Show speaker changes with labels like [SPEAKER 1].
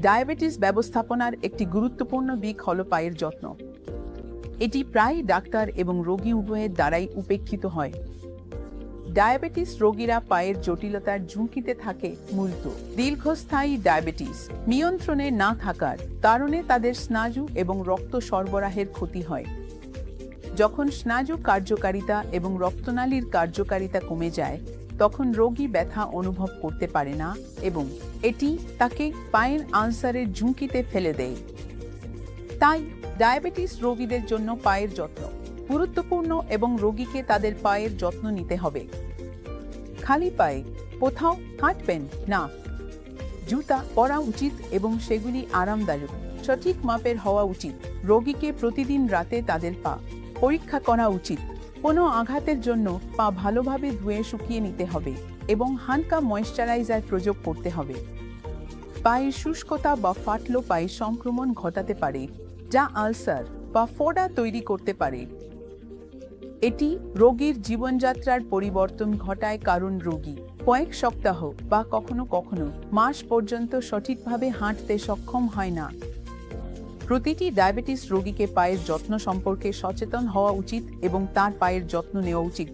[SPEAKER 1] Diabetes ব্যবস্থাপনার একটি গুরুত্বপূর্ণ দিক হল পায়ের যত্ন। এটি প্রায়ই ডাক্তার এবং রোগী উভয়ের দ্বারাই উপেক্ষিত হয়। ডায়াবেটিস রোগীরা পায়ের জটিলতার ঝুঁকিতে থাকে। মূলত দীর্ঘস্থায়ী ডায়াবেটিস নিয়ন্ত্রণে না থাকার কারণে তাদের স্নায়ু এবং রক্ত সরবরাহের ক্ষতি হয়। যখন স্নায়ু কার্যকারিতা এবং রক্তনালীর কার্যকারিতা কমে যায়, তখন রোগী ব্যথা অনুভব করতে পারে না এবং এটি তাকে পায়ের আলসারের ঝুঁকিতে ফেলে দেয়। তাই ডায়াবেটিস রোগীদের জন্য পায়ের যত্ন গুরুত্বপূর্ণ এবং রোগীকে তাদের পায়ের যত্ন নিতে হবে। খালি পায়ে কোথাও হাঁটবেন না। জুতা পরা উচিত এবং সেগুলি আরামদায়ক, সঠিক মাপের হওয়া উচিত। রোগীকে প্রতিদিন রাতে তাদের পা পরীক্ষা করা উচিত। কোনো আঘাতের জন্য পা ভালোভাবে ধুয়ে শুকিয়ে নিতে হবে এবং হালকা ময়েশ্চারাইজার প্রয়োগ করতে হবে। পায়ের শুষ্কতা বা ফাটলো পায়ে সংক্রমণ ঘটাতে পারে, যা আলসার বা ফোড়া তৈরি করতে পারে। এটি রোগীর জীবনযাত্রার পরিবর্তন ঘটায়, কারণ রোগী কয়েক সপ্তাহ বা কখনো কখনো মাস পর্যন্ত সঠিকভাবে হাঁটতে সক্ষম হয় না। প্রতিটি ডায়াবেটিস রোগীকে পায়ের যত্ন সম্পর্কে সচেতন হওয়া উচিত এবং তার পায়ের যত্ন নেওয়া উচিত।